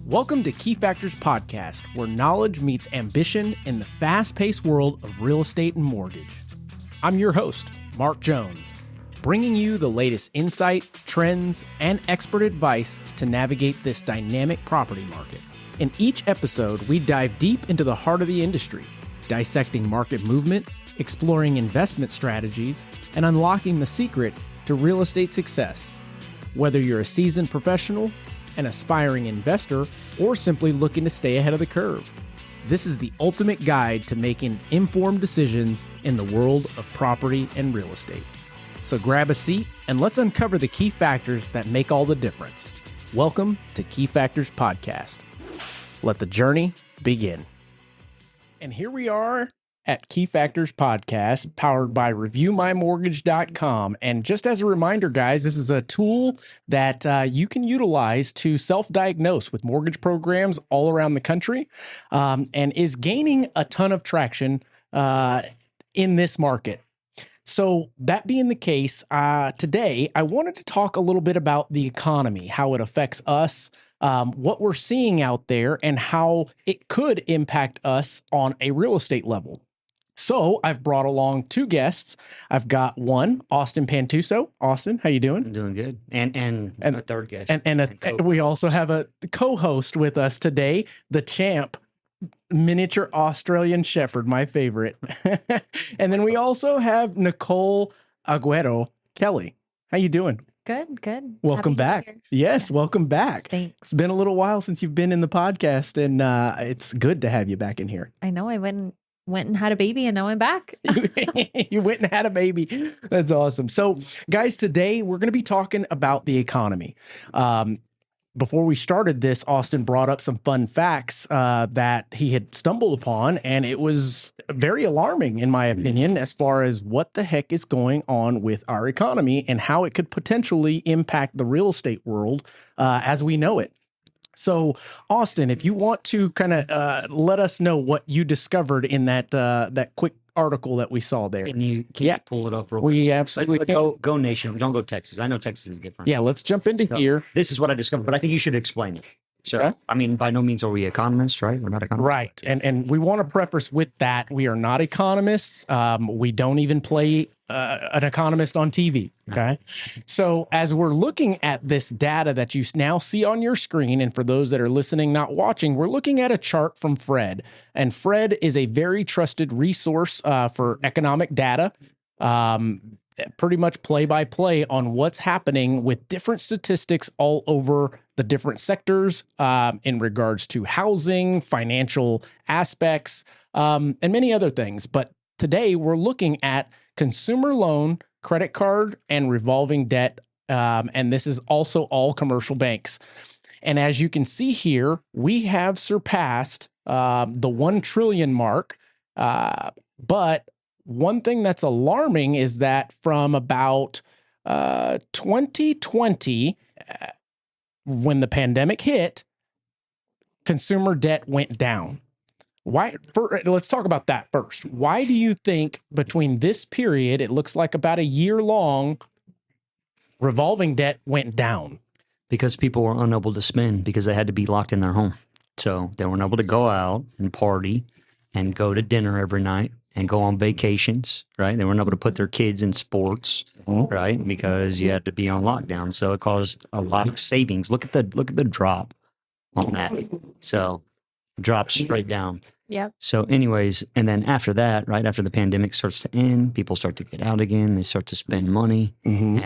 Welcome to Key Factors Podcast, where knowledge meets ambition in the fast-paced world of real estate and mortgage. I'm your host, Mark Jones, bringing you the latest insight, trends, and expert advice to navigate this dynamic property market. In each episode, we dive deep into the heart of the industry, dissecting market movement, exploring investment strategies, and unlocking the secret to real estate success. Whether you're a seasoned professional, an aspiring investor, or simply looking to stay ahead of the curve, this is the ultimate guide to making informed decisions in the world of property and real estate. So grab a seat and let's uncover the key factors that make all the difference. Welcome to Key Factors Podcast. Let the journey begin. And here we are at Key Factors Podcast, powered by ReviewMyMortgage.com. And just as a reminder, guys, this is a tool that you can utilize to self-diagnose with mortgage programs all around the country, and is gaining a ton of traction in this market. So that being the case, today I wanted to talk a little bit about the economy, how it affects us, what we're seeing out there, and how it could impact us on a real estate level. So I've brought along two guests. I've got one, Austin Pantuso. Austin, how you doing? I'm doing good. And a third guest. And we also have a co-host with us today, the champ, miniature Australian Shepherd, my favorite. And then we also have Nicole Aguero. Kelly, how you doing? Good. Welcome back. Yes, welcome back. Thanks. It's been a little while since you've been in the podcast, and it's good to have you back in here. I know I went and had a baby, and now I'm back. You went and had a baby. That's awesome. So, guys, today we're going to be talking about the economy. Before we started this, Austin brought up some fun facts that he had stumbled upon, and it was very alarming, in my opinion, as far as what the heck is going on with our economy and how it could potentially impact the real estate world as we know it. So, Austin, if you want to kind of let us know what you discovered in that quick article that we saw there. Can you pull it up real quick? We absolutely can. Go nation. Don't go Texas. I know Texas is different. Yeah, let's jump into here. This is what I discovered, but I think you should explain it. So, Okay. I mean, by no means are we economists, right? We're not economists. Right. And we want to preface with that. We are not economists. We don't even play an economist on TV. Okay. So as we're looking at this data that you now see on your screen, and for those that are listening, not watching, we're looking at a chart from Fred. And Fred is a very trusted resource for economic data. Pretty much play by play on what's happening with different statistics all over the different sectors in regards to housing, financial aspects, and many other things. But today we're looking at consumer loan, credit card, and revolving debt. And this is also all commercial banks. And as you can see here, we have surpassed the 1 trillion mark. But one thing that's alarming is that from about 2020, when the pandemic hit, consumer debt went down. Why? Let's talk about that first. Why do you think between this period, it looks like about a year long, revolving debt went down? Because people were unable to spend because they had to be locked in their home. So they weren't able to go out and party and go to dinner every night and go on vacations, right? They weren't able to put their kids in sports, right? Because you had to be on lockdown. So it caused a lot of savings. Look at the drop on that. So drop straight down. Yep. So anyways, and then after that, right after the pandemic starts to end, people start to get out again. They start to spend money. And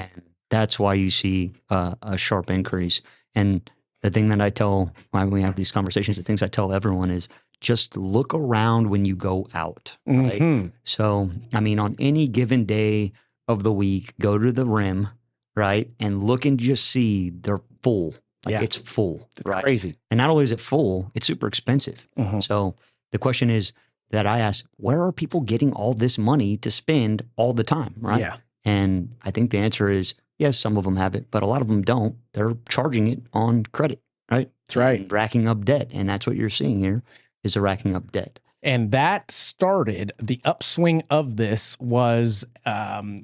that's why you see a sharp increase. And the thing that I tell, when we have these conversations, the things I tell everyone is, just look around when you go out, right? So, I mean, on any given day of the week, go to the rim, right? And look and just see they're full. Like it's full. It's right? Crazy. And not only is it full, it's super expensive. So the question is that I ask, where are people getting all this money to spend all the time, right? Yeah. And I think the answer is, yes, some of them have it, but a lot of them don't. They're charging it on credit, right? That's right. And racking up debt. And that's what you're seeing here. Is a racking up debt. And that started, the upswing of this was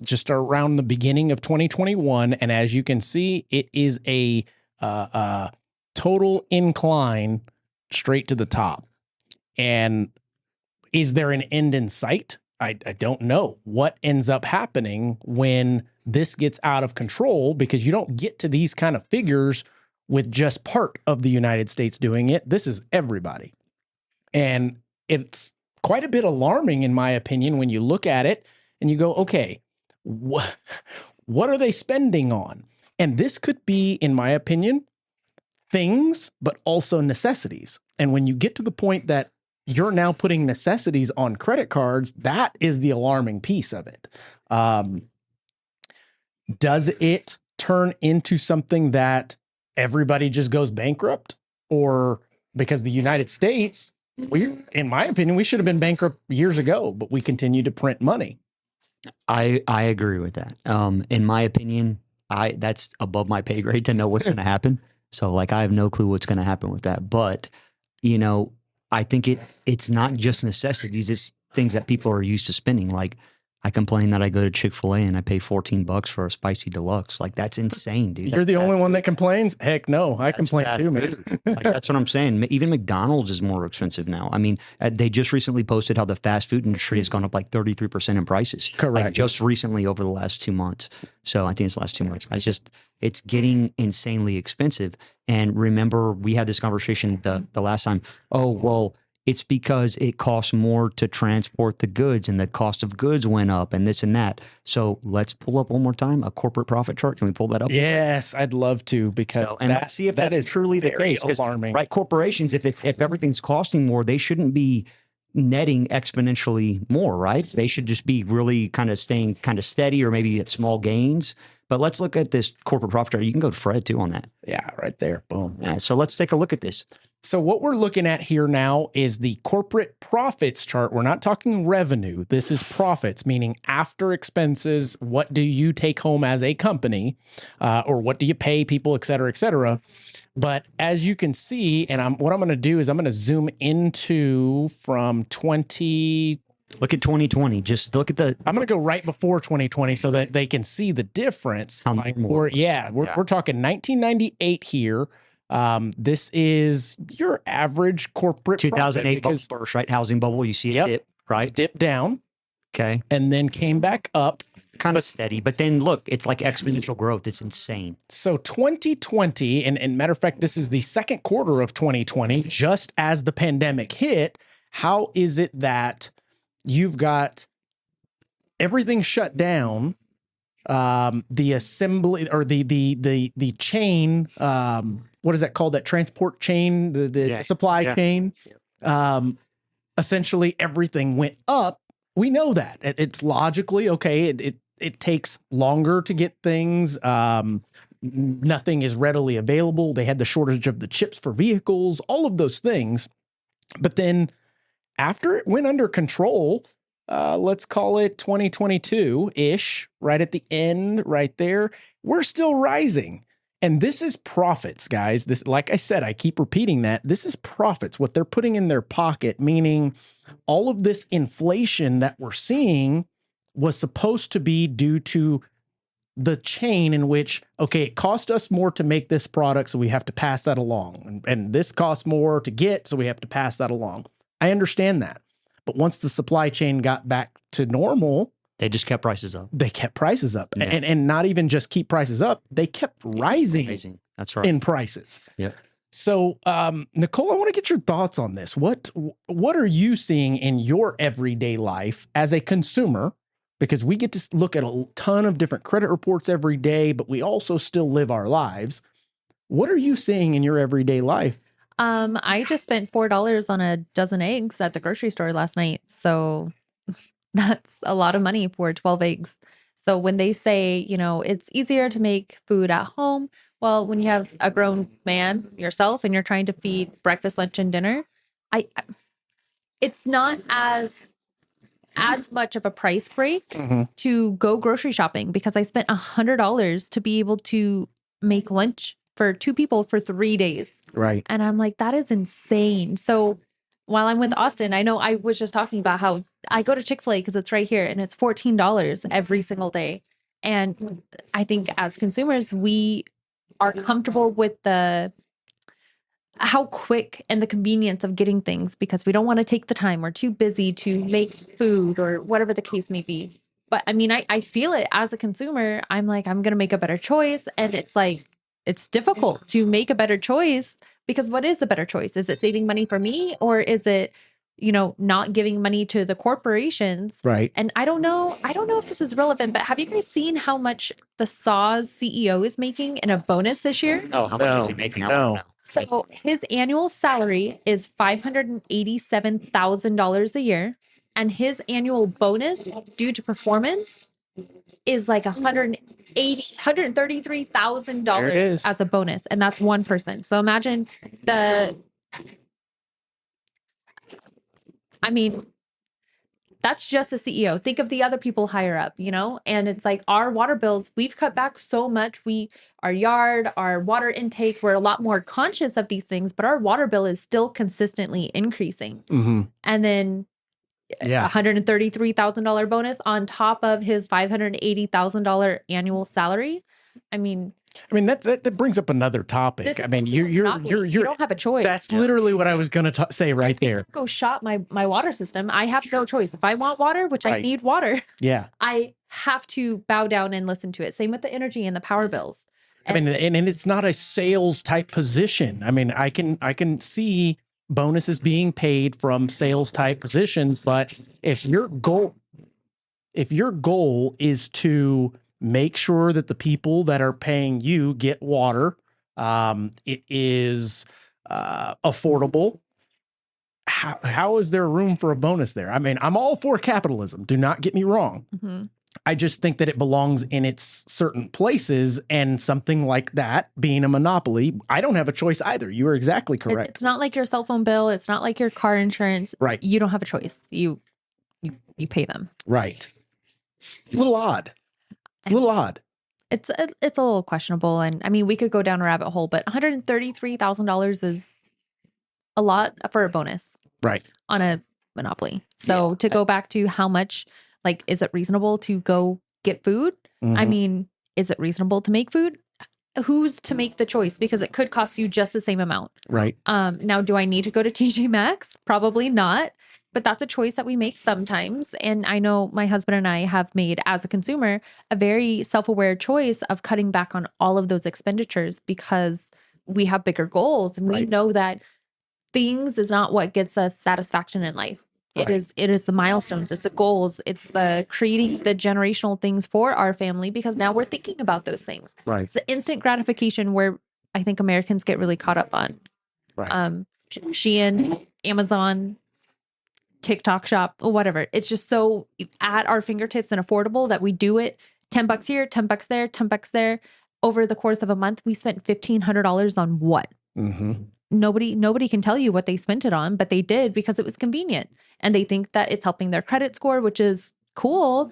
just around the beginning of 2021. And as you can see, it is a total incline straight to the top. And is there an end in sight? I don't know what ends up happening when this gets out of control, because you don't get to these kind of figures with just part of the United States doing it. This is everybody. And it's quite a bit alarming, in my opinion, when you look at it and you go, okay, what are they spending on? And this could be, in my opinion, things, but also necessities. And when you get to the point that you're now putting necessities on credit cards, that is the alarming piece of it. Does it turn into something that everybody just goes bankrupt? Or because the United States, in my opinion, we should have been bankrupt years ago, but we continue to print money. I agree with that. In my opinion, that's above my pay grade to know what's going to happen. So like, I have no clue what's going to happen with that. But, you know, I think it's not just necessities. It's things that people are used to spending. Like, I complain that I go to Chick-fil-A and I pay $14 for a spicy deluxe. Like, that's insane, dude. You're the only one that complains? Heck no, I complain too, man. Like, that's what I'm saying. Even McDonald's is more expensive now. I mean, they just recently posted how the fast food industry has gone up like 33% in prices. Correct. Like, just recently over the last 2 months. So I think it's the last 2 months. It's getting insanely expensive. And remember, we had this conversation the last time. Oh, well, it's because it costs more to transport the goods and the cost of goods went up and this and that. So let's pull up one more time a corporate profit chart. Can we pull that up? Yes, I'd love to, because let's see if that is truly the case. Alarming. Right, corporations, if everything's costing more, they shouldn't be netting exponentially more, right? They should just be really kind of staying kind of steady, or maybe at small gains. But let's look at this corporate profit chart. You can go to Fred too on that. Yeah, right there. Boom. Yeah, so let's take a look at this. So what we're looking at here now is the corporate profits chart. We're not talking revenue. This is profits, meaning after expenses, what do you take home as a company, or what do you pay people, et cetera, et cetera. But as you can see, and what I'm going to do is I'm going to zoom into from 20. Look at 2020. Just look at I'm going to go right before 2020 so that they can see the difference. We're talking 1998 here. This is your average corporate 2008 bubble burst, right? Housing bubble. You see it dip, right? Dip down. Okay. And then came back up. Kind of steady, but then look, it's like exponential growth. It's insane. So 2020, and matter of fact, this is the second quarter of 2020, just as the pandemic hit. How is it that you've got everything shut down? The assembly, or the chain, what is that called? That transport chain, the supply chain. Essentially everything went up. We know that it's logically okay. It takes longer to get things. Nothing is readily available. They had the shortage of the chips for vehicles, all of those things. But then after it went under control, let's call it 2022-ish, right at the end, right there, we're still rising. And this is profits, guys. This, like I said, I keep repeating that. This is profits, what they're putting in their pocket, meaning all of this inflation that we're seeing was supposed to be due to the chain in which, okay, it cost us more to make this product, so we have to pass that along. And this costs more to get, so we have to pass that along. I understand that. But once the supply chain got back to normal, they just kept prices up. They kept prices up. Yeah. And not even just keep prices up, they kept rising. That's right. In prices. Yeah. So, Nicole, I want to get your thoughts on this. What are you seeing in your everyday life as a consumer? Because we get to look at a ton of different credit reports every day, but we also still live our lives. What are you seeing in your everyday life? I just spent $4 on a dozen eggs at the grocery store last night. So that's a lot of money for 12 eggs. So when they say, you know, it's easier to make food at home, well, when you have a grown man yourself and you're trying to feed breakfast, lunch, and dinner, it's not as much of a price break to go grocery shopping, because I spent $100 to be able to make lunch for 2 people for 3 days. Right. And I'm like, that is insane. So while I'm with Austin, I know I was just talking about how I go to Chick-fil-A because it's right here and it's $14 every single day. And I think as consumers, we are comfortable with the how quick and the convenience of getting things because we don't want to take the time. We're too busy to make food or whatever the case may be. But I mean, I feel it as a consumer. I'm like, I'm going to make a better choice. And it's like, it's difficult to make a better choice because what is the better choice? Is it saving money for me or is it, not giving money to the corporations? Right. And I don't know if this is relevant, but have you guys seen how much the Saws CEO is making in a bonus this year? Oh, how much is he making? No. So his annual salary is $587,000 a year, and his annual bonus due to performance is like $133,000 as a bonus, and that's one person. So imagine that's just a CEO. Think of the other people higher up, and it's like our water bills, we've cut back so much. Our yard, our water intake, we're a lot more conscious of these things, but our water bill is still consistently increasing. And then $133,000 bonus on top of his $580,000 annual salary. I mean, that brings up another topic. I mean, you don't have a choice. That's literally what I was going to say right there. Go shop my water system. I have no choice. If I want water, which I need water, I have to bow down and listen to it. Same with the energy and the power bills. And it's not a sales type position. I mean, I can see bonuses being paid from sales type positions, but if your goal is to make sure that the people that are paying you get water, it is affordable. How is there room for a bonus there? I mean, I'm all for capitalism. Do not get me wrong. I just think that it belongs in its certain places, and something like that being a monopoly, I don't have a choice either. You are exactly correct. It's not like your cell phone bill. It's not like your car insurance. Right. You don't have a choice. You pay them. Right. It's a little odd. It's a little questionable. And I mean, we could go down a rabbit hole, but $133,000 is a lot for a bonus. Right. On a monopoly. So to go back to how much, like, is it reasonable to go get food? I mean, is it reasonable to make food? Who's to make the choice? Because it could cost you just the same amount. Right. Now, do I need to go to TJ Maxx? Probably not. But that's a choice that we make sometimes. And I know my husband and I have made, as a consumer, a very self-aware choice of cutting back on all of those expenditures because we have bigger goals. And we know that things is not what gets us satisfaction in life. It is the milestones. It's the goals. It's the creating the generational things for our family because now we're thinking about those things. Right. It's the instant gratification where I think Americans get really caught up on. Right. Shein, Amazon, TikTok shop, or whatever. It's just so at our fingertips and affordable that we do it. $10 here, $10 there, $10 there. Over the course of a month, we spent $1,500 on what? Nobody can tell you what they spent it on, but they did because it was convenient. And they think that it's helping their credit score, which is cool.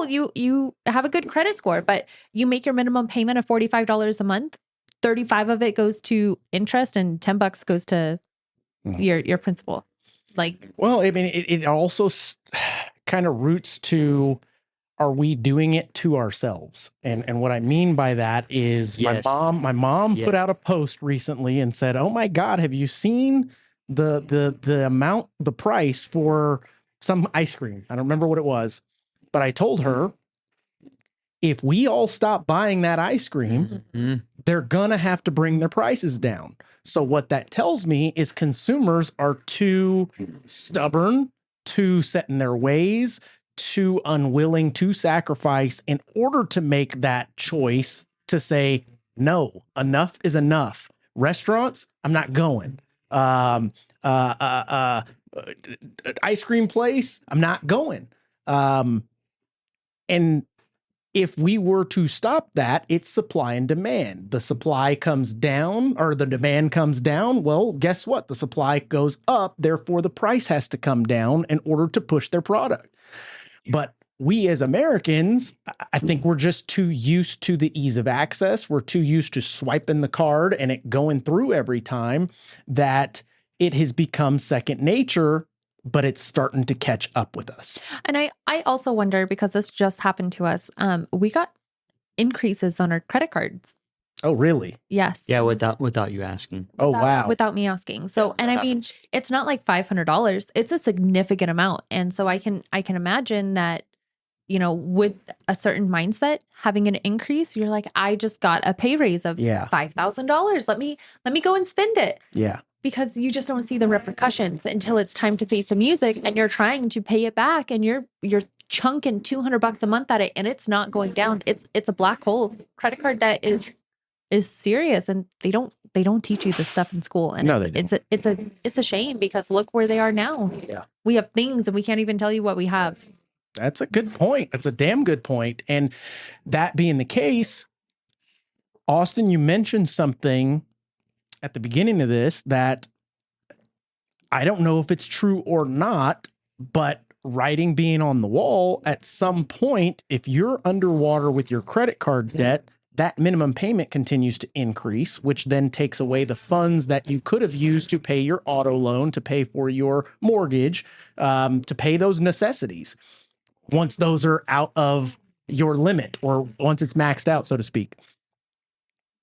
You have a good credit score, but you make your minimum payment of $45 a month. 35 of it goes to interest and $10 goes to your principal. Well, I mean, it also kind of roots to, are we doing it to ourselves? And what I mean by that is my mom put out a post recently and said, "Oh my God, have you seen the price for some ice cream?" I don't remember what it was, but I told her, if we all stop buying that ice cream, they're gonna have to bring their prices down. So what that tells me is consumers are too stubborn, too set in their ways, too unwilling to sacrifice in order to make that choice to say, no, enough is enough. Restaurants, I'm not going. Ice cream place, I'm not going. And if we were to stop that, it's supply and demand. The supply comes down or the demand comes down. Well, guess what? The supply goes up. Therefore, the price has to come down in order to push their product. But we as Americans, I think we're just too used to the ease of access. We're too used to swiping the card and it going through every time that it has become second nature, but it's starting to catch up with us. And I also wonder, because this just happened to us, we got increases on our credit cards. Oh, really? Yes. Yeah, without you asking. Oh, wow. Without me asking. So, and I mean, it's not like $500. It's a significant amount. And so I can imagine that, you know, with a certain mindset, having an increase, you're like, I just got a pay raise of $5,000. Let me go and spend it. Yeah. Because you just don't see the repercussions until it's time to face the music and you're trying to pay it back and you're chunking $200 a month at it and it's not going down. It's a black hole. Credit card debt is serious, and they don't teach you this stuff in school. And No, they don't. it's a shame because look where they are now. Yeah. We have things and we can't even tell you what we have. That's a good point. That's a damn good point. And that being the case, Austin, you mentioned something at the beginning of this that I don't know if it's true or not, but writing being on the wall, at some point, if you're underwater with your credit card debt, that minimum payment continues to increase, which then takes away the funds that you could have used to pay your auto loan, to pay for your mortgage, to pay those necessities. Once those are out of your limit, or once it's maxed out, so to speak.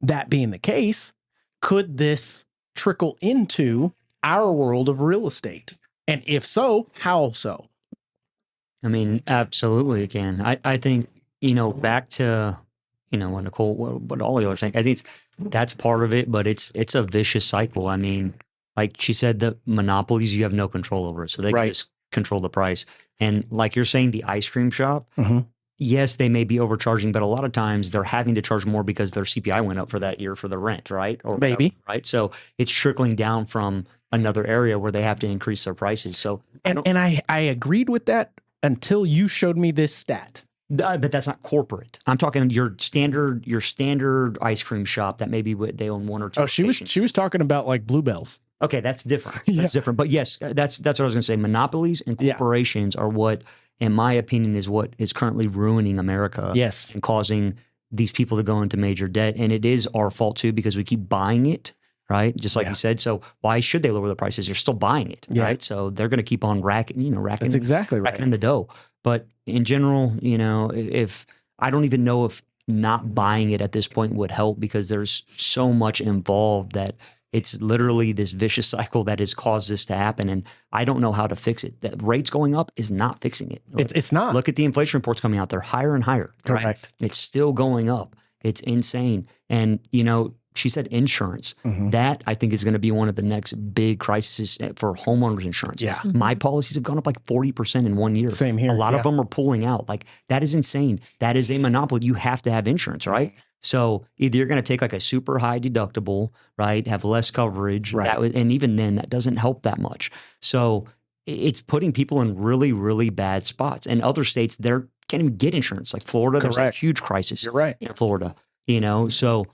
That being the case, could this trickle into our world of real estate? And if so, how so? I mean, absolutely it can. I think, back to, what Nicole, what all of you are saying, I think that's part of it, but it's a vicious cycle. I mean, like she said, the monopolies, you have no control over it. So they can just control the price. And like you're saying, the ice cream shop, yes, they may be overcharging, but a lot of times they're having to charge more because their CPI went up for that year for the rent, right? Or maybe, whatever, right? So it's trickling down from another area where they have to increase their prices. So, I agreed with that until you showed me this stat. But that's not corporate. I'm talking your standard ice cream shop that maybe they own one or two. Oh, she was talking about like Bluebells. Okay, that's different. That's different. But yes, that's what I was going to say. Monopolies and corporations are what, in my opinion, is what is currently ruining America. Yes, and causing these people to go into major debt. And it is our fault too, because we keep buying it, right? Just like you said. So why should they lower the prices? You're still buying it, right? So they're going to keep on racking. That's exactly right. Racking in the dough. But in general, if I don't even know if not buying it at this point would help, because there's so much involved that it's literally this vicious cycle that has caused this to happen. And I don't know how to fix it. The rates going up is not fixing it. It's not. Look at the inflation reports coming out. They're higher and higher. Correct. Right? It's still going up. It's insane. And, she said insurance. That I think is going to be one of the next big crises for homeowners insurance. Yeah. My policies have gone up like 40% in 1 year. Same here. A lot of them are pulling out. Like, that is insane. That is a monopoly. You have to have insurance, right? So either you're going to take like a super high deductible, right? Have less coverage. Right. And even then that doesn't help that much. So it's putting people in really, really bad spots. And other states, they can't even get insurance. Like Florida, there's a huge crisis. You're right. In Florida, so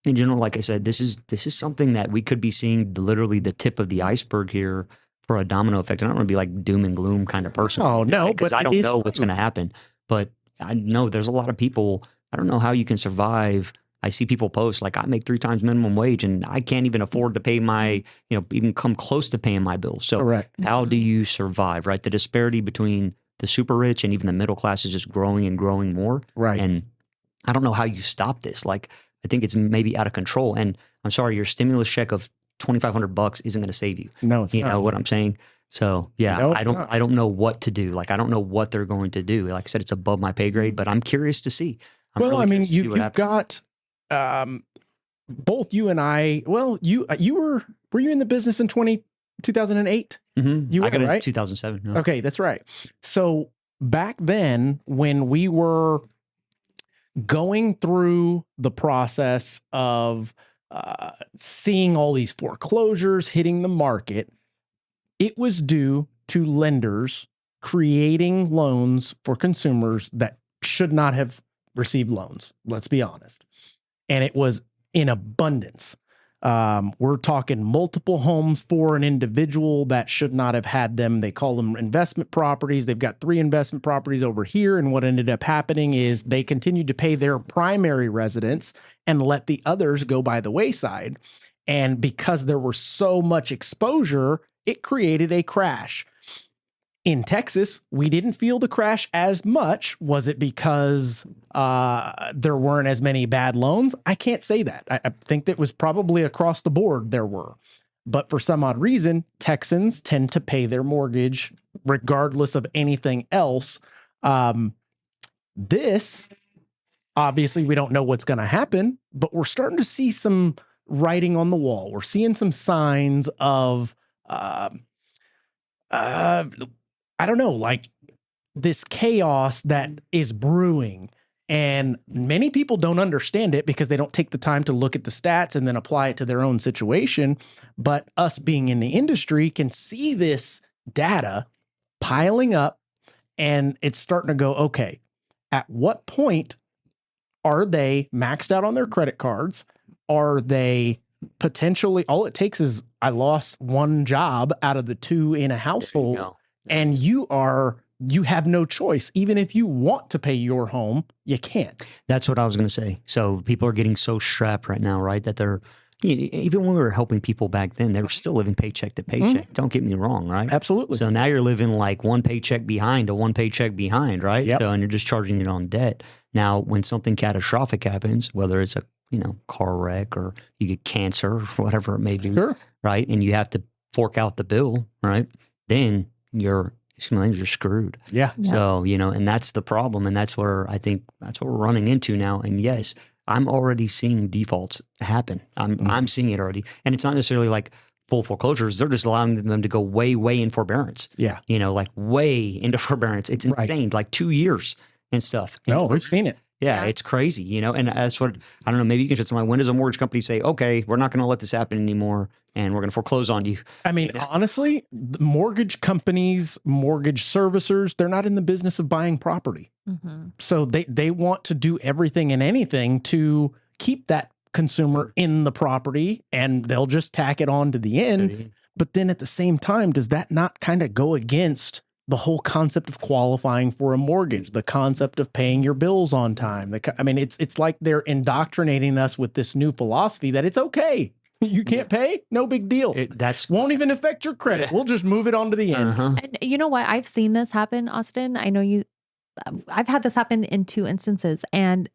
in general, like I said, this is something that we could be seeing literally the tip of the iceberg here for a domino effect. And I don't want to be like doom and gloom kind of person. Oh, no, because I don't know what's going to happen. But I know there's a lot of people. I don't know how you can survive. I see people post like, I make 3 times minimum wage and I can't even afford to pay my, even come close to paying my bills. So how do you survive, right? The disparity between the super rich and even the middle class is just growing and growing more. Right. And I don't know how you stop this. Like, I think it's maybe out of control. And I'm sorry, your stimulus check of $2,500 isn't going to save you. No, it's not. You know what I'm saying? So yeah, No, I don't know what to do. Like, I don't know what they're going to do. Like I said, it's above my pay grade, but I'm curious to see. You've got both you and I. Well, were you in the business in 2008? You were, I got it in 2007. No. Okay, that's right. So back then, when we were going through the process of seeing all these foreclosures hitting the market, it was due to lenders creating loans for consumers that should not have received loans. Let's be honest. And it was in abundance. We're talking multiple homes for an individual that should not have had them. They call them investment properties. They've got 3 investment properties over here. And what ended up happening is they continued to pay their primary residents and let the others go by the wayside. And because there was so much exposure, it created a crash. In Texas, we didn't feel the crash as much. Was it because there weren't as many bad loans? I can't say that. I think that was probably across the board there were. But for some odd reason, Texans tend to pay their mortgage regardless of anything else. This, obviously, we don't know what's going to happen, but we're starting to see some writing on the wall. We're seeing some signs of I don't know, like this chaos that is brewing. And many people don't understand it because they don't take the time to look at the stats and then apply it to their own situation. But us being in the industry can see this data piling up, and it's starting to go, okay, at what point are they maxed out on their credit cards? Are they potentially, all it takes is I lost one job out of the two in a household, and you have no choice. Even if you want to pay your home, you can't. That's what I was going to say. So people are getting so strapped right now, right? That they're, even when we were helping people back then, they were still living paycheck to paycheck. Mm-hmm. Don't get me wrong, right? Absolutely. So now you're living like one paycheck behind, right? Yep. So, and you're just charging it on debt. Now, when something catastrophic happens, whether it's a car wreck or you get cancer or whatever it may be, sure, right? And you have to fork out the bill, right? Then you're screwed. Yeah. So, and that's the problem. And that's where I think that's what we're running into now. And yes, I'm already seeing defaults happen. I'm seeing it already. And it's not necessarily like full foreclosures. They're just allowing them to go way, way in forbearance. Yeah. Like way into forbearance. It's insane, like 2 years and stuff. No, we've seen it. Yeah, it's crazy, and that's what, I don't know, maybe you can shed some light. When does a mortgage company say, okay, we're not going to let this happen anymore and we're going to foreclose on you? I mean, honestly, the mortgage companies, mortgage servicers, they're not in the business of buying property. Mm-hmm. So they want to do everything and anything to keep that consumer in the property, and they'll just tack it on to the end. Mm-hmm. But then at the same time, does that not kind of go against the whole concept of qualifying for a mortgage, the concept of paying your bills on time? It's like they're indoctrinating us with this new philosophy that it's okay. You can't pay? No big deal. Won't even affect your credit. We'll just move it on to the end. Uh-huh. And you know what? I've seen this happen, Austin. I know I've had this happen in 2 instances, and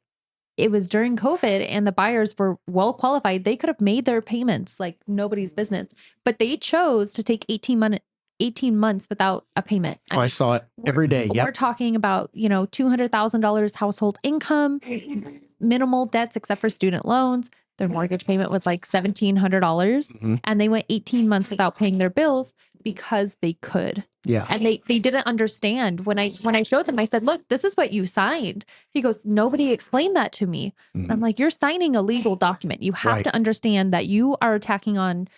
it was during COVID, and the buyers were well qualified. They could have made their payments like nobody's business, but they chose to take 18 months without a payment. I saw it every day. We're talking about, $200,000 household income, minimal debts except for student loans. Their mortgage payment was like $1,700. Mm-hmm. And they went 18 months without paying their bills because they could. Yeah. And they didn't understand. When I showed them, I said, look, this is what you signed. He goes, nobody explained that to me. Mm-hmm. I'm like, you're signing a legal document. You have to understand that you are tacking on,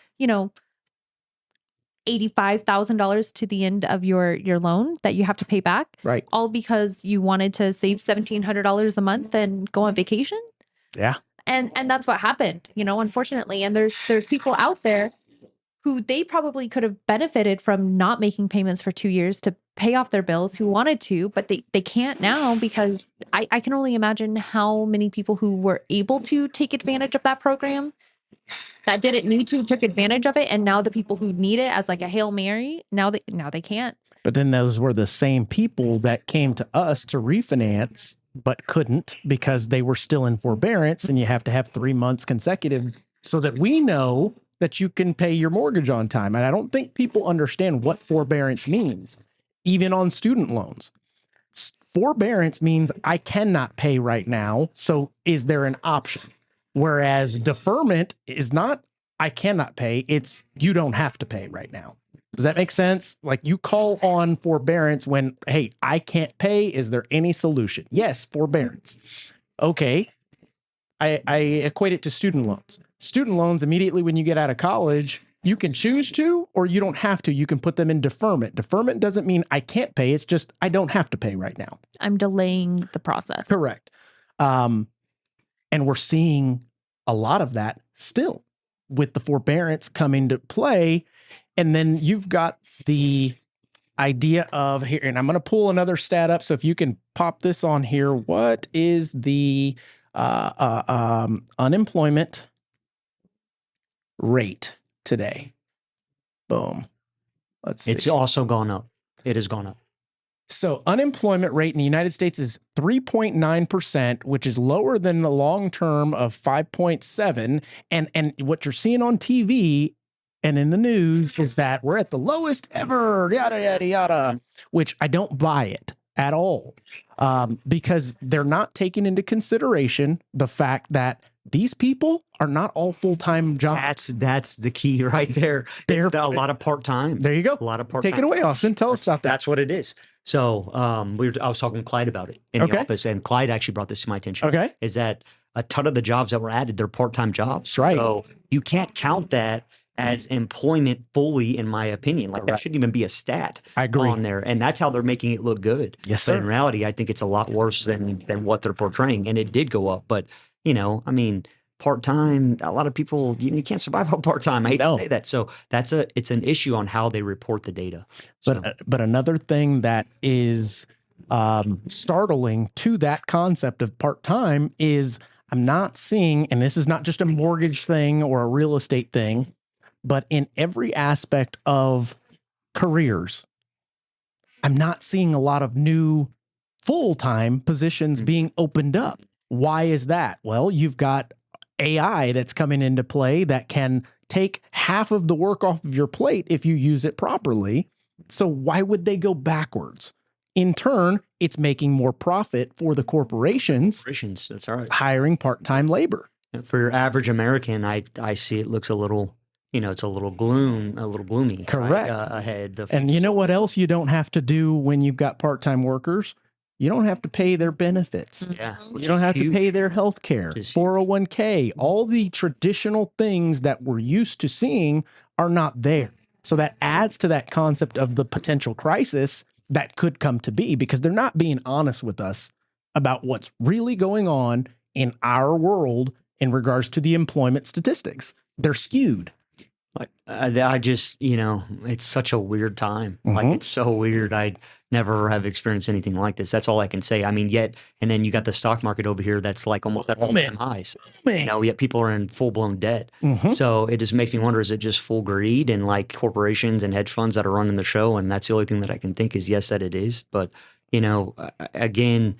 $85,000 to the end of your loan that you have to pay back. Right. All because you wanted to save $1,700 a month and go on vacation. Yeah. And that's what happened, unfortunately. And there's people out there who they probably could have benefited from not making payments for 2 years to pay off their bills, who wanted to, but they can't now, because I can only imagine how many people who were able to take advantage of that program that didn't need to took advantage of it. And now the people who need it as like a Hail Mary, now they can't. But then those were the same people that came to us to refinance, but couldn't because they were still in forbearance, and you have to have 3 months consecutive so that we know that you can pay your mortgage on time. And I don't think people understand what forbearance means, even on student loans. Forbearance means I cannot pay right now. So is there an option? Whereas deferment is not, I cannot pay. It's you don't have to pay right now. Does that make sense? Like you call on forbearance when, hey, I can't pay. Is there any solution? Yes, forbearance. Okay. I equate it to student loans. Student loans, immediately when you get out of college, you can choose to, or you don't have to. You can put them in deferment. Deferment doesn't mean I can't pay. It's just I don't have to pay right now. I'm delaying the process. Correct. And we're seeing a lot of that still with the forbearance come into play. And then you've got the idea of here, and I'm going to pull another stat up. So if you can pop this on here, what is the unemployment rate today? Boom. Let's see. It's also gone up. It has gone up. So unemployment rate in the United States is 3.9%, which is lower than the long term of 5.7. And what you're seeing on TV and in the news is that we're at the lowest ever, yada, yada, yada, which I don't buy it at all, because they're not taking into consideration the fact that these people are not all full-time jobs. That's the key right there. It's a lot of part-time. There you go. A lot of part-time. Take it away, Austin. Tell us about that. That's what it is. So I was talking to Clyde about it in the office, and Clyde actually brought this to my attention. Okay. Is that a ton of the jobs that were added, they're part-time jobs. That's right. So you can't count that as employment fully, in my opinion. Like that shouldn't even be a stat on there. And that's how they're making it look good. Yes, sir. But in reality, I think it's a lot worse than what they're portraying. And it did go up. But, I mean, part-time, a lot of people, you can't survive on part-time. I hate to say that. So it's an issue on how they report the data. But another thing that is startling to that concept of part-time is I'm not seeing, and this is not just a mortgage thing or a real estate thing, but in every aspect of careers, I'm not seeing a lot of new full-time positions being opened up. Why is that? Well, you've got AI that's coming into play that can take half of the work off of your plate if you use it properly. So why would they go backwards? In turn, it's making more profit for the corporations. That's all right. Hiring part-time labor. For your average American, I see it looks a little, it's a little gloomy. Correct. Right, ahead. And you know what else you don't have to do when you've got part-time workers? You don't have to pay their benefits. Yeah. You don't have to pay their health care, 401k. All the traditional things that we're used to seeing are not there. So that adds to that concept of the potential crisis that could come to be, because they're not being honest with us about what's really going on in our world in regards to the employment statistics. They're skewed. Like I just, it's such a weird time. Like it's so weird. I never have experienced anything like this. That's all I can say. I mean, and then you got the stock market over here that's like almost at all-time highs. Yet people are in full-blown debt. So it just makes me wonder, is it just full greed and like corporations and hedge funds that are running the show? And that's the only thing that I can think is yes, that it is. But, again,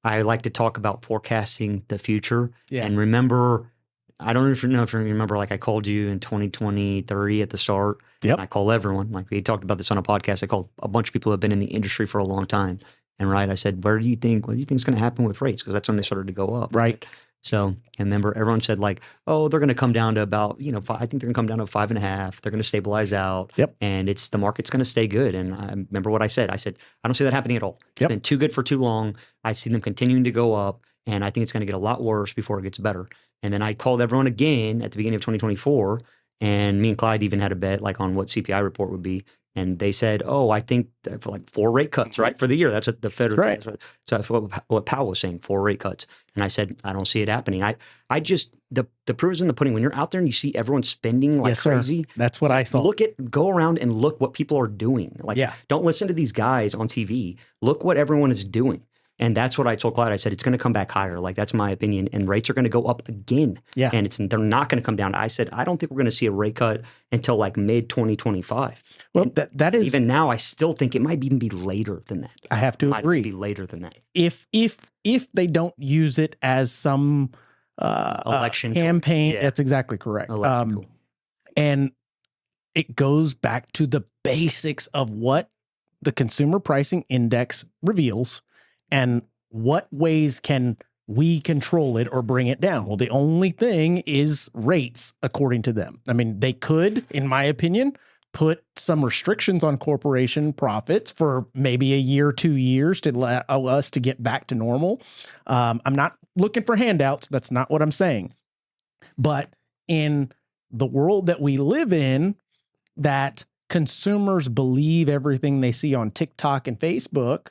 I like to talk about forecasting the future. And remember, I don't even know if you remember, like I called you in 2023 at the start. Yep. I call everyone, like we talked about this on a podcast. I called a bunch of people who have been in the industry for a long time. And I said, what do you think is going to happen with rates? Because that's when they started to go up. Right. So, and remember, everyone said like, oh, they're going to come down to about, I think they're going to come down to 5.5. They're going to stabilize out. Yep. And the market's going to stay good. And I remember what I said. I said, I don't see that happening at all. It's been too good for too long. I see them continuing to go up. And I think it's going to get a lot worse before it gets better. And then I called everyone again at the beginning of 2024. And me and Clyde even had a bet like on what CPI report would be. And they said, oh, I think for like 4 rate cuts, right, for the year. That's what the Fed, right. So that's what Powell was saying, 4 rate cuts. And I said, I don't see it happening. I just, the proof is in the pudding. When you're out there and you see everyone spending like crazy. Sir. That's what I saw. Go around and look what people are doing. Like, don't listen to these guys on TV. Look what everyone is doing. And that's what I told Clyde. I said, it's going to come back higher. Like, that's my opinion. And rates are going to go up again. Yeah. And they're not going to come down. I said, I don't think we're going to see a rate cut until like mid 2025. Well, that is, even now, I still think it might even be later than that. I have to agree. Might be later than that. If they don't use it as some election campaign, that's exactly correct. And it goes back to the basics of what the consumer pricing index reveals. And what ways can we control it or bring it down? Well, the only thing is rates, according to them. I mean, they could, in my opinion, put some restrictions on corporation profits for maybe a year, 2 years to allow us to get back to normal. I'm not looking for handouts. That's not what I'm saying. But in the world that we live in, that consumers believe everything they see on TikTok and Facebook,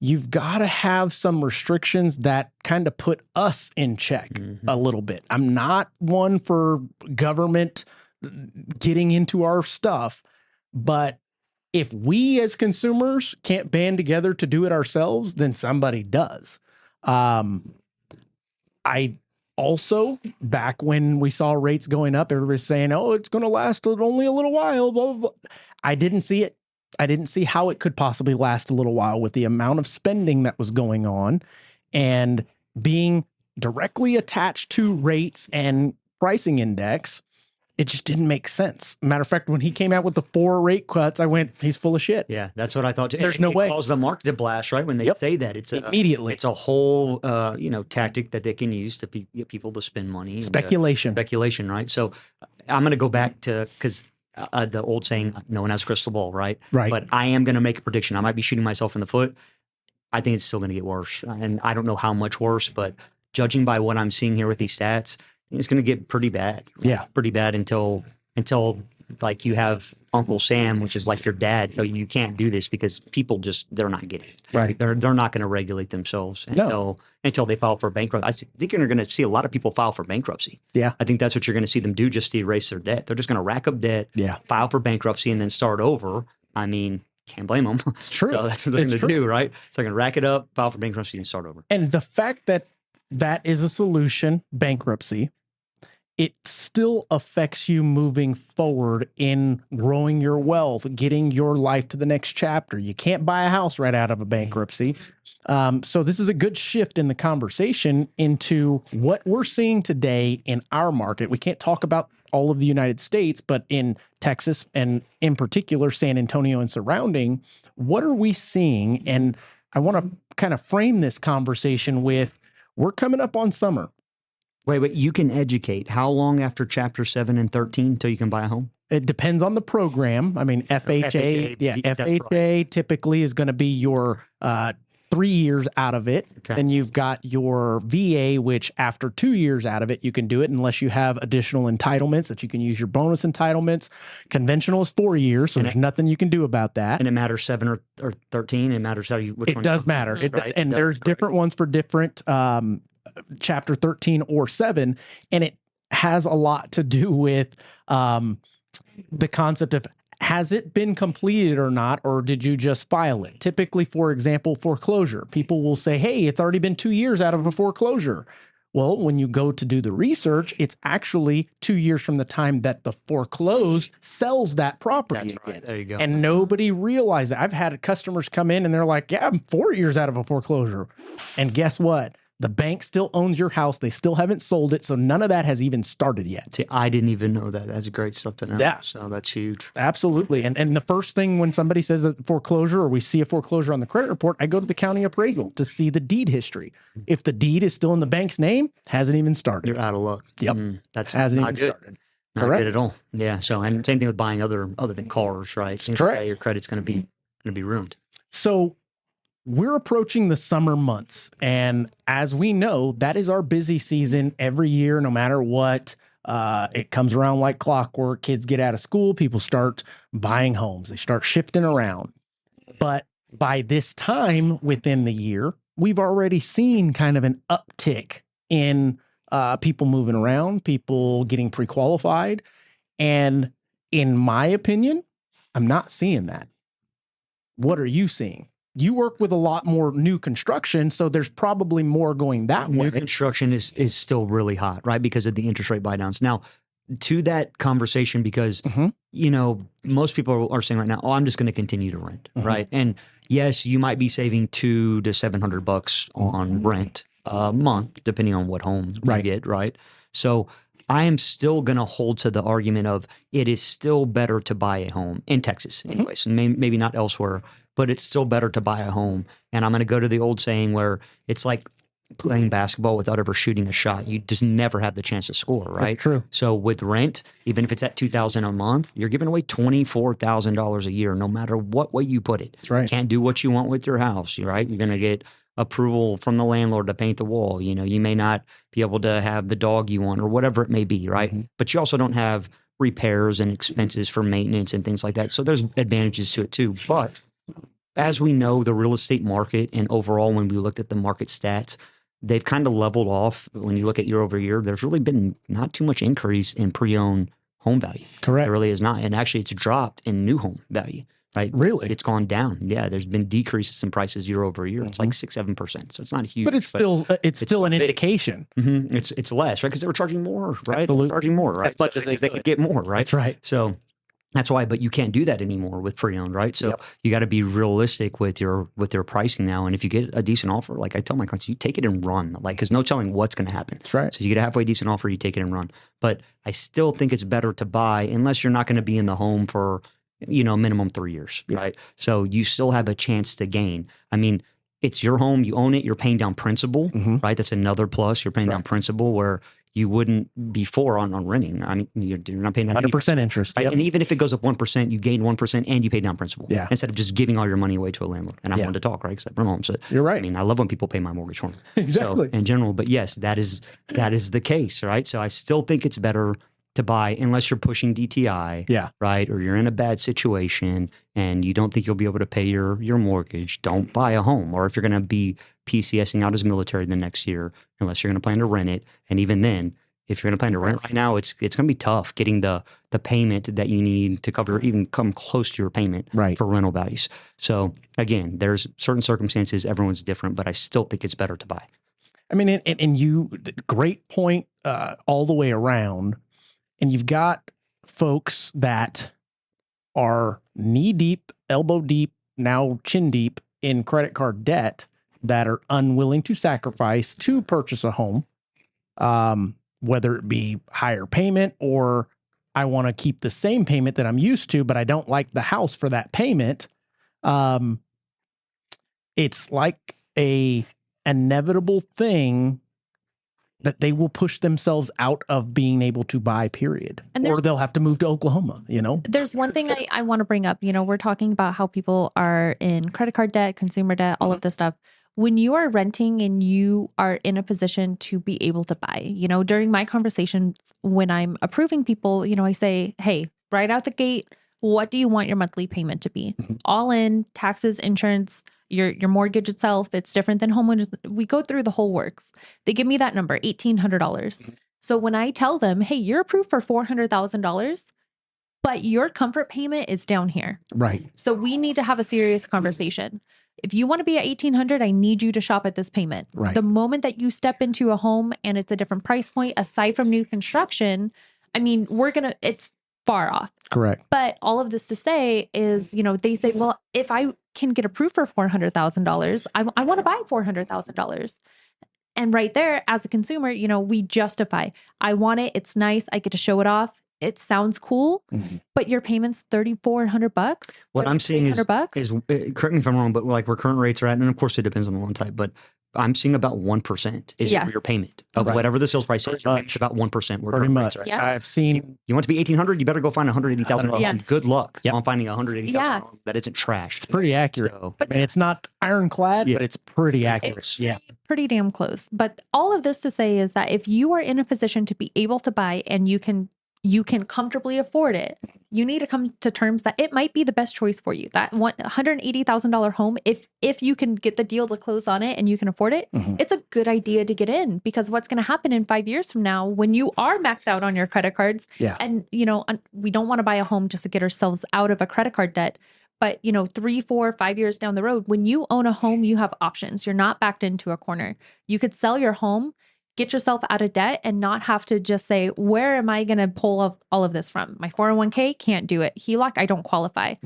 you've got to have some restrictions that kind of put us in check a little bit. I'm not one for government getting into our stuff, but if we as consumers can't band together to do it ourselves, then somebody does. I also, back when we saw rates going up, everybody's saying, oh, it's going to last only a little while, blah, blah, blah. I didn't see it I didn't see how it could possibly last a little while with the amount of spending that was going on and being directly attached to rates and pricing index. It just didn't make sense. Matter of fact, when he came out with the 4 rate cuts, I went, he's full of shit. Yeah, that's what I thought too. There's no way. It caused the market to blast, right? When they say that, it's immediately. It's a whole, tactic that they can use to get people to spend money. Speculation. Speculation, right? So I'm going to go back to, because the old saying, no one has a crystal ball, right? Right. But I am going to make a prediction. I might be shooting myself in the foot. I think it's still going to get worse. And I don't know how much worse, but judging by what I'm seeing here with these stats, it's going to get pretty bad. Right? Yeah. Pretty bad until like you have Uncle Sam, which is like your dad. So you can't do this because people they're not getting it. Right. They're not going to regulate themselves until they file for bankruptcy. I think you're going to see a lot of people file for bankruptcy. Yeah. I think that's what you're going to see them do, just to erase their debt. They're just going to rack up debt, file for bankruptcy, and then start over. I mean, can't blame them. It's true. So that's what they're going to do, right? So they're going to rack it up, file for bankruptcy, and start over. And the fact that is a solution, bankruptcy, it still affects you moving forward in growing your wealth, getting your life to the next chapter. You can't buy a house right out of a bankruptcy. So this is a good shift in the conversation into what we're seeing today in our market. We can't talk about all of the United States, but in Texas and in particular, San Antonio and surrounding, what are we seeing? And I want to kind of frame this conversation with, we're coming up on summer. Wait, you can educate. How long after Chapter 7 and 13 until you can buy a home? It depends on the program. I mean, FHA, FHA typically is going to be your 3 years out of it. Okay. Then you've got your VA, which after 2 years out of it, you can do it unless you have additional entitlements that you can use your bonus entitlements. Conventional is 4 years, so there's nothing you can do about that. And it matters 7 or 13. It matters how you. It does matter. And there's different ones for different Chapter 13 or 7, and it has a lot to do with the concept of, has it been completed or not, or did you just file it? Typically, for example, foreclosure. People will say, hey, it's already been 2 years out of a foreclosure. Well, when you go to do the research, it's actually 2 years from the time that the foreclosed sells that property. That's right. There you go. And nobody realized that. I've had customers come in and they're like, yeah, I'm 4 years out of a foreclosure. And guess what? The bank still owns your house. They still haven't sold it. So none of that has even started yet. See, I didn't even know that. That's great stuff to know. Yeah. So that's huge. Absolutely. And the first thing when somebody says a foreclosure or we see a foreclosure on the credit report, I go to the county appraisal to see the deed history. If the deed is still in the bank's name, hasn't even started. You're out of luck. Yep. That's hasn't not even good. started. Not Correct. good at all. Yeah. So, and same thing with buying other than cars, right? Correct. Your credit's going to be ruined. So we're approaching the summer months. And as we know, that is our busy season every year, no matter what. It comes around like clockwork. Kids get out of school. People start buying homes. They start shifting around. But by this time within the year, we've already seen kind of an uptick in people moving around, people getting pre-qualified. And in my opinion, I'm not seeing that. What are you seeing? You work with a lot more new construction, so there's probably more going that way. New construction is still really hot, right? Because of the interest rate buy downs. Now, to that conversation, because, most people are saying right now, I'm just going to continue to rent, right? And yes, you might be saving $200 to $700 on rent a month, depending on what home you get, right? So I am still going to hold to the argument of it is still better to buy a home in Texas anyways, maybe not elsewhere, but it's still better to buy a home. And I'm going to go to the old saying where it's like playing basketball without ever shooting a shot. You just never have the chance to score, right? That's true. So with rent, even if it's at $2,000 a month, you're giving away $24,000 a year, no matter what way you put it. That's right. You can't do what you want with your house, right? You're going to get approval from the landlord to paint the wall. You may not be able to have the dog you want or whatever it may be, right? But you also don't have repairs and expenses for maintenance and things like that. So there's advantages to it too. But as we know, the real estate market and overall, when we looked at the market stats, they've kind of leveled off. When you look at year over year, there's really been not too much increase in pre-owned home value. Correct. There really is not. And actually, it's dropped in new home value, right? Really? It's gone down. Yeah, there's been decreases in prices year over year. It's like 6-7%. So it's not huge. But it's still an indication. It's less, right? Because they were charging more, right? Absolutely. Charging more, right? As much as they could get more, right? That's right. So That's why, but you can't do that anymore with pre-owned, right? So you got to be realistic with your pricing now. And if you get a decent offer, like I tell my clients, you take it and run, like, because no telling what's going to happen. That's right. So you get a halfway decent offer, you take it and run. But I still think it's better to buy unless you're not going to be in the home for, minimum 3 years, right? So you still have a chance to gain. I mean, it's your home, you own it, you're paying down principal, right? That's another plus. You're paying down principal where you wouldn't before on renting. I mean, you're not paying 100% interest. Right? And even if it goes up 1%, you gain 1% and you pay down principal. Yeah. Instead of just giving all your money away to a landlord. And I wanted to talk, right? Because I'm from home. So you're right. I mean, I love when people pay my mortgage for me. Exactly. So, in general, but yes, that is the case, right? So I still think it's better to buy unless you're pushing DTI, right? Or you're in a bad situation and you don't think you'll be able to pay your mortgage. Don't buy a home. Or if you're going to be PCSing out as military the next year, unless you're going to plan to rent it. And even then, if you're going to plan to rent right now, it's going to be tough getting the payment that you need to cover, even come close to your payment for rental values. So again, there's certain circumstances, everyone's different, but I still think it's better to buy. I mean, and you, great point all the way around. And you've got folks that are knee deep, elbow deep, now chin deep in credit card debt that are unwilling to sacrifice to purchase a home, whether it be higher payment or I want to keep the same payment that I'm used to, but I don't like the house for that payment. It's like a inevitable thing that they will push themselves out of being able to buy, period. Or they'll have to move to Oklahoma, There's one thing I want to bring up. We're talking about how people are in credit card debt, consumer debt, all of this stuff. When you are renting and you are in a position to be able to buy, during my conversation, when I'm approving people, I say, hey, right out the gate, what do you want your monthly payment to be? All in, taxes, insurance, your mortgage itself. It's different than homeowners. We go through the whole works. They give me that number, $1,800. So when I tell them, hey, you're approved for $400,000, but your comfort payment is down here. Right. So we need to have a serious conversation. If you want to be at $1,800, I need you to shop at this payment. Right. The moment that you step into a home and it's a different price point, aside from new construction, I mean, it's far off. Correct. But all of this to say is, they say, well, if I can get approved for $400,000, I want to buy $400,000. And right there, as a consumer, we justify, I want it. It's nice. I get to show it off. It sounds cool, but your payment's $3,400. What I'm seeing is correct me if I'm wrong, but like where current rates are at, and of course it depends on the loan type, but I'm seeing about 1% is your payment of whatever the sales price is. It's about 1%. Where pretty much. Right. Yeah. I've seen. You want to be $1,800, you better go find $180,000. Yes. Good luck on finding $180,000 that isn't trash. It's pretty accurate. So, I mean, it's not ironclad, but it's pretty accurate. It's pretty damn close. But all of this to say is that if you are in a position to be able to buy and you can comfortably afford it, you need to come to terms that it might be the best choice for you. That $180,000 home, if you can get the deal to close on it and you can afford it, it's a good idea to get in, because what's going to happen in 5 years from now when you are maxed out on your credit cards, and we don't want to buy a home just to get ourselves out of a credit card debt. But 3, 4, 5 years down the road, when you own a home, you have options. You're not backed into a corner. You could sell your home, get yourself out of debt, and not have to just say, where am I going to pull all of this from? My 401k can't do it. HELOC, I don't qualify.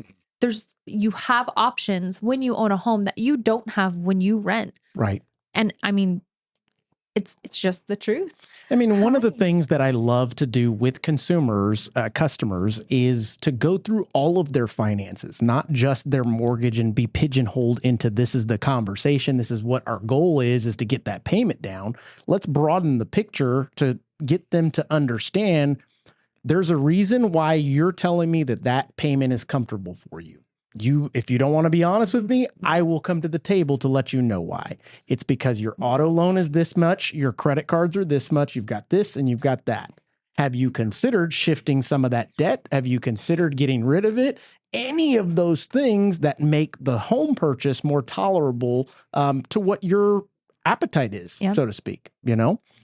You have options when you own a home that you don't have when you rent. Right. And I mean, it's just the truth. I mean, one of the things that I love to do with customers is to go through all of their finances, not just their mortgage, and be pigeonholed into this is the conversation. This is what our goal is to get that payment down. Let's broaden the picture to get them to understand there's a reason why you're telling me that payment is comfortable for you. If you don't want to be honest with me, I will come to the table to let you know why. It's because your auto loan is this much, your credit cards are this much, you've got this and you've got that. Have you considered shifting some of that debt? Have you considered getting rid of it? Any of those things that make the home purchase more tolerable to what your appetite is, so to speak,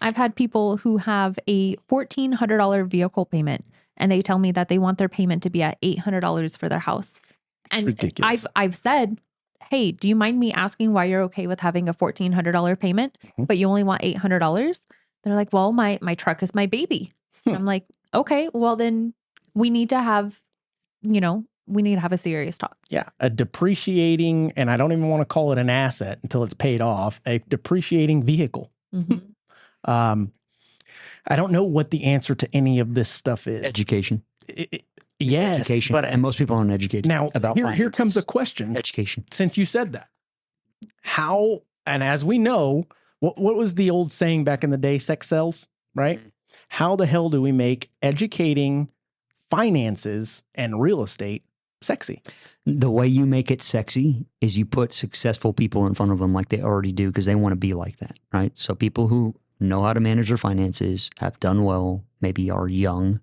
I've had people who have a $1,400 vehicle payment, and they tell me that they want their payment to be at $800 for their house. And ridiculous. I've said, hey, do you mind me asking why you're okay with having a $1,400 payment, but you only want $800? They're like, well, my truck is my baby. I'm like, okay, well then we need to have we need to have a serious talk. Yeah. A depreciating, and I don't even want to call it an asset until it's paid off, a depreciating vehicle. Mm-hmm. I don't know what the answer to any of this stuff is. Education. Yes. Education. But and most people aren't educated. now, about here comes a question. Education. Since you said that, how, and as we know, what was the old saying back in the day? Sex sells, right? Mm-hmm. How the hell do we make educating finances and real estate sexy? The way you make it sexy is you put successful people in front of them like they already do, because they want to be like that, right? So people who know how to manage their finances, have done well, maybe are younger,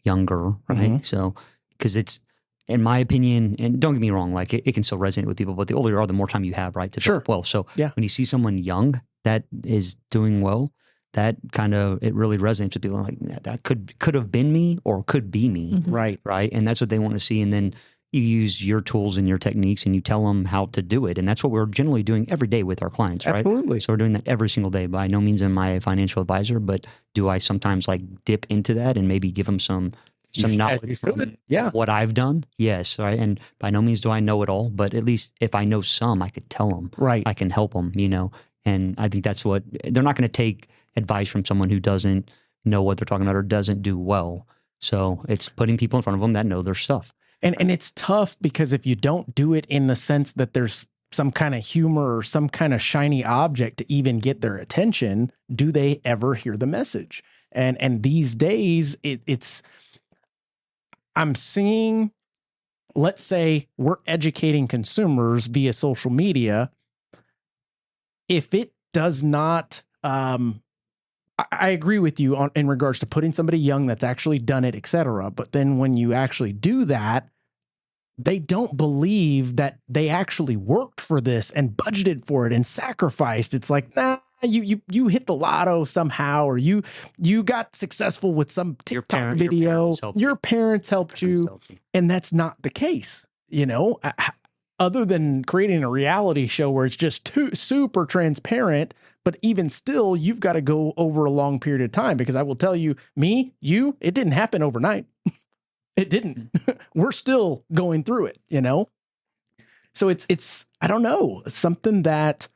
right? Mm-hmm. So, because it's, in my opinion, and don't get me wrong, like it can still resonate with people, but the older you are, the more time you have, right? To sure. Well, so when you see someone young that is doing well, that kind of, it really resonates with people. Like that could have been me or could be me. Mm-hmm. Right. Right. And that's what they want to see. And then you use your tools and your techniques and you tell them how to do it. And that's what we're generally doing every day with our clients, right? Absolutely. So we're doing that every single day. By no means am I a financial advisor, but do I sometimes like dip into that and maybe give them some knowledge from what I've done? Yes. Right. And by no means do I know it all, but at least if I know some, I could tell them. Right. I can help them, and I think that's what, they're not going to take advice from someone who doesn't know what they're talking about or doesn't do well. So it's putting people in front of them that know their stuff. And it's tough because if you don't do it in the sense that there's some kind of humor or some kind of shiny object to even get their attention, do they ever hear the message? And these days it's, I'm seeing, let's say we're educating consumers via social media. If it does not, I agree with you in regards to putting somebody young that's actually done it, et cetera. But then when you actually do that, they don't believe that they actually worked for this and budgeted for it and sacrificed. It's like, nah, you hit the lotto somehow, or you got successful with some TikTok video. Your parents helped you. And that's not the case, other than creating a reality show where it's just super transparent. But even still, you've got to go over a long period of time, because I will tell you, it didn't happen overnight. It didn't. We're still going through it, So it's I don't know, something that,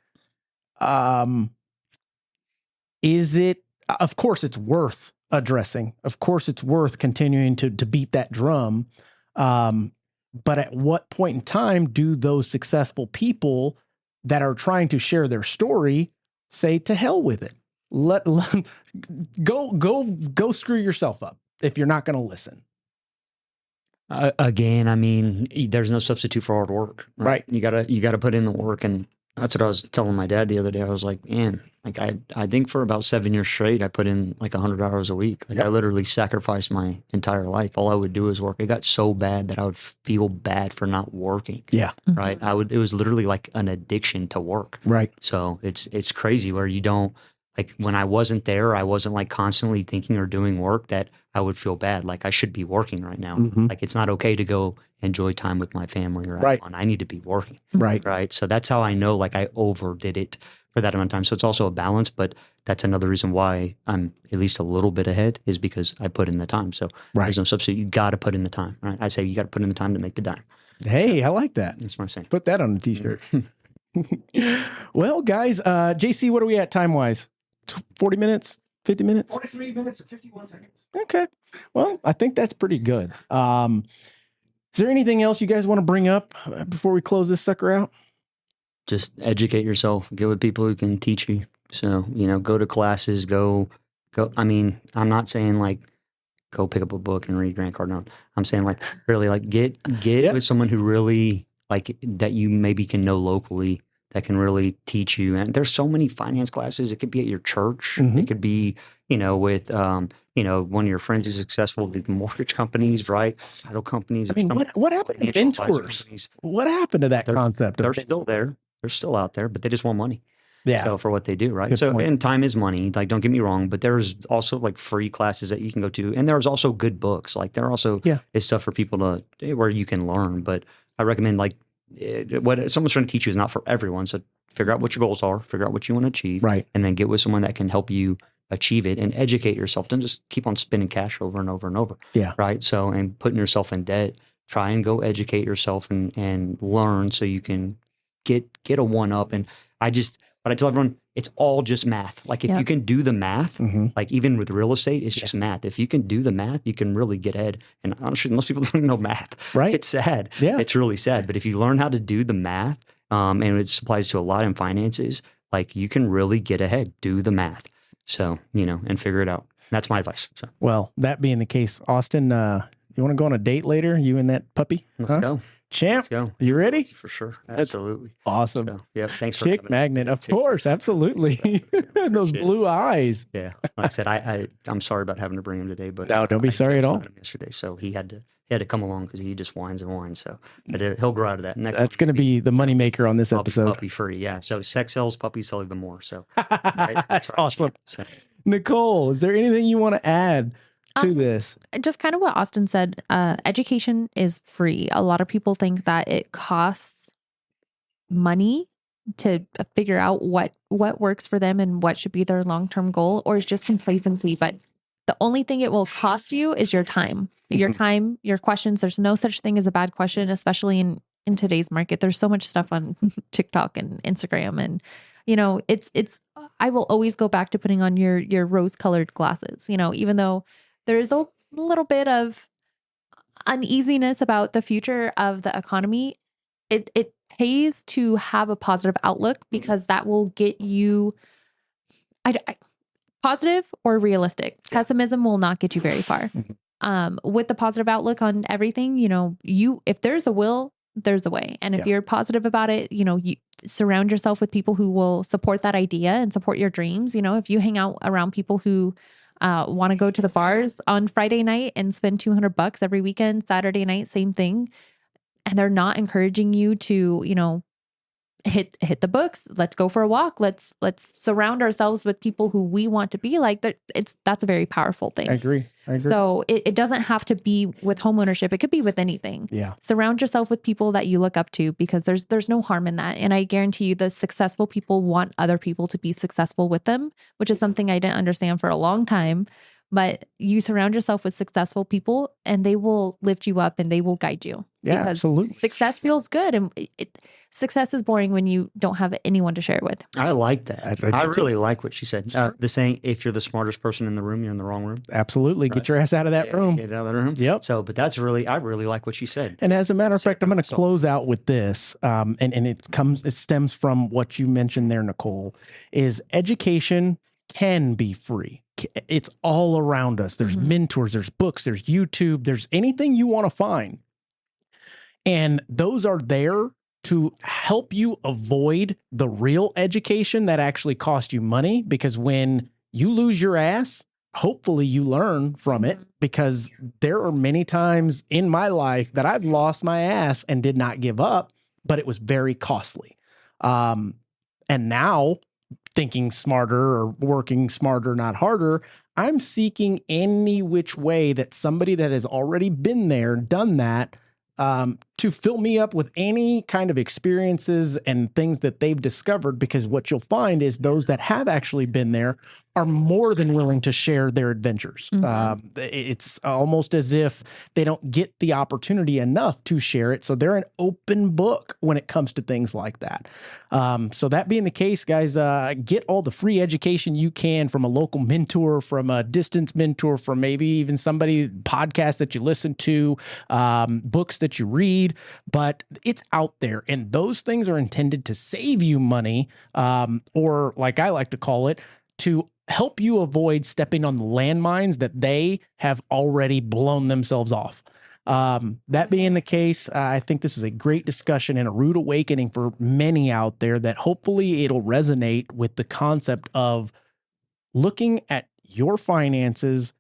is it, of course it's worth addressing. Of course it's worth continuing to beat that drum. But at what point in time do those successful people that are trying to share their story say to hell with it? Go screw yourself up if you're not going to listen. Again, I mean, there's no substitute for hard work, right? You gotta put in the work. And that's what I was telling my dad the other day. I was like, man, like I think for about 7 years straight, I put in like 100 hours a week. Like I literally sacrificed my entire life. All I would do is work. It got so bad that I would feel bad for not working. Yeah. Right. It was literally like an addiction to work. Right. So it's crazy where you don't, like when I wasn't there, I wasn't like constantly thinking or doing work that I would feel bad. Like I should be working right now. Mm-hmm. Like it's not okay to go enjoy time with my family or have fun. I need to be working. Right. Right. So that's how I know like I overdid it for that amount of time. So it's also a balance, but that's another reason why I'm at least a little bit ahead is because I put in the time. So there's no substitute. You got to put in the time. Right. I say you got to put in the time to make the dime. Hey, I like that. That's what I'm saying. Put that on a t-shirt. Well, guys, JC, what are we at time-wise? 40 minutes? 50 minutes? 43 minutes and 51 seconds. Okay. Well, I think that's pretty good. Is there anything else you guys want to bring up before we close this sucker out? Just educate yourself. Get with people who can teach you. So, go to classes, go. I mean, I'm not saying like go pick up a book and read Grant Cardone. I'm saying like really like get with someone who really like that you maybe can know locally that can really teach you. And there's so many finance classes. It could be at your church. Mm-hmm. It could be, with, one of your friends is successful, the mortgage companies, right? Title companies. I mean, what happened to mentors? What happened to that concept? They're still there. They're still out there, but they just want money. Yeah. So for what they do, right? Good so, point. And time is money. Like, don't get me wrong, but there's also like free classes that you can go to. And there's also good books. Like there also is stuff for people where you can learn. But I recommend like, what someone's trying to teach you is not for everyone. So figure out what your goals are, figure out what you want to achieve, right? And then get with someone that can help you achieve it and educate yourself. Don't just keep on spending cash over and over and over. Yeah. Right. So, and putting yourself in debt try and go educate yourself and learn so you can get a one up. And but I tell everyone, it's all just math. Like if you can do the math, like even with real estate, it's just math. If you can do the math, you can really get ahead. And I'm sure most people don't know math. Right. It's sad. Yeah. It's really sad. But if you learn how to do the math, and it applies to a lot in finances, like you can really get ahead. Do the math. So, and figure it out. That's my advice. So. Well, that being the case, Austin, you want to go on a date later? You and that puppy? Let's go. Champ, Let's go. You ready? For sure. Absolutely. Awesome. So, yeah. Thanks for Chick having magnet, of course. Absolutely. Those blue eyes. Yeah. Like I said, I'm sorry about having to bring him today, but no, don't be sorry at all. Him yesterday, so he had to come along because he just whines and whines. So, but he'll grow out of that. And that's going to be the moneymaker on this episode. Puppy free, yeah. So sex sells, puppies sell even more. So right? That's right. awesome. So. Nicole, is there anything you want to add to this? Just kind of what Austin said. Education is free. A lot of people think that it costs money to figure out what works for them and what should be their long-term goal, or it's just complacency. But the only thing it will cost you is your time, your questions. There's no such thing as a bad question, especially in today's market. There's so much stuff on TikTok and Instagram, and it's I will always go back to putting on your rose-colored glasses. Even though there is a little bit of uneasiness about the future of the economy, it pays to have a positive outlook, because that will get you positive or realistic. Pessimism will not get you very far. With the positive outlook on everything, if there's a will, there's a way. And if you're positive about it, you surround yourself with people who will support that idea and support your dreams. If you hang out around people who want to go to the bars on Friday night and spend $200 every weekend, Saturday night, same thing, and they're not encouraging you to, hit the books, let's go for a walk, let's surround ourselves with people who we want to be like, that's a very powerful thing. I agree. So it doesn't have to be with homeownership. It could be with anything. Yeah. Surround yourself with people that you look up to, because there's no harm in that. And I guarantee you the successful people want other people to be successful with them, which is something I didn't understand for a long time. But you surround yourself with successful people and they will lift you up and they will guide you. Yeah, because absolutely. Success feels good. And success is boring when you don't have anyone to share it with. I like that. I really like what she said. The saying, if you're the smartest person in the room, you're in the wrong room. Absolutely. Right? Get your ass out of that room. Get out of the room. Yep. So, but I really like what she said. And as a matter of fact, I'm going to close out with this. And it stems from what you mentioned there, Nicole, is education can be free. It's all around us. There's mentors, there's books, there's YouTube, there's anything you want to find. And those are there to help you avoid the real education that actually costs you money, because when you lose your ass, hopefully you learn from it, because there are many times in my life that I've lost my ass and did not give up, but it was very costly. And now, thinking smarter or working smarter, not harder, I'm seeking any which way that somebody that has already been there, done that, to fill me up with any kind of experiences and things that they've discovered, because what you'll find is those that have actually been there are more than willing to share their adventures. It's almost as if they don't get the opportunity enough to share it. So they're an open book when it comes to things like that. So that being the case, guys, get all the free education you can from a local mentor, from a distance mentor, from maybe even somebody, podcast that you listen to, books that you read, but it's out there. And those things are intended to save you money, or like I like to call it, to help you avoid stepping on the landmines that they have already blown themselves off. That being the case, I think this is a great discussion and a rude awakening for many out there, that hopefully it'll resonate with the concept of looking at your finances,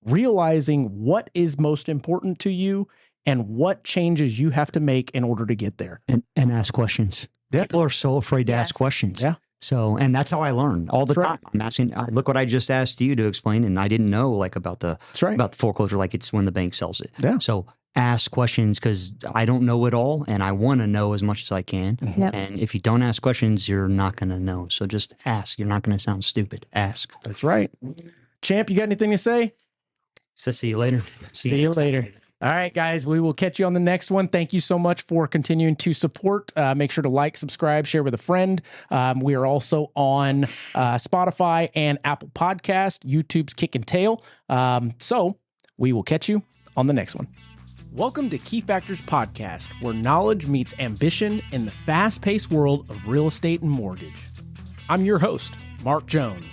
realizing what is most important to you and what changes you have to make in order to get there. And ask questions. Yeah. People are so afraid to ask questions. Yeah. So, and that's how I learn all the time. I'm asking, look what I just asked you to explain, and I didn't know like about the foreclosure, like it's when the bank sells it. Yeah. So ask questions, because I don't know it all, and I want to know as much as I can. And if you don't ask questions, you're not going to know. So just ask. You're not going to sound stupid. Ask. That's right. Champ, you got anything to say? So see you later. See you later. All right, guys, we will catch you on the next one. Thank you so much for continuing to support. Make sure to like, subscribe, share with a friend. We are also on Spotify and Apple Podcast, YouTube's Kick and Tail. So we will catch you on the next one. Welcome to Key Factors Podcast, where knowledge meets ambition in the fast-paced world of real estate and mortgage. I'm your host, Mark Jones,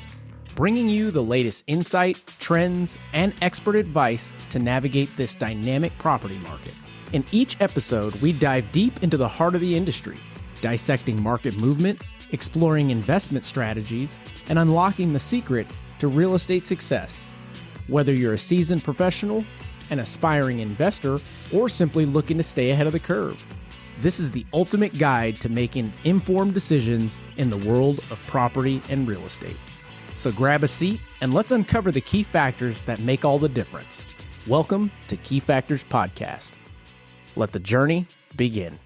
bringing you the latest insight, trends, and expert advice to navigate this dynamic property market. In each episode, we dive deep into the heart of the industry, dissecting market movement, exploring investment strategies, and unlocking the secret to real estate success. Whether you're a seasoned professional, an aspiring investor, or simply looking to stay ahead of the curve, this is the ultimate guide to making informed decisions in the world of property and real estate. So grab a seat and let's uncover the key factors that make all the difference. Welcome to Key Factors Podcast. Let the journey begin.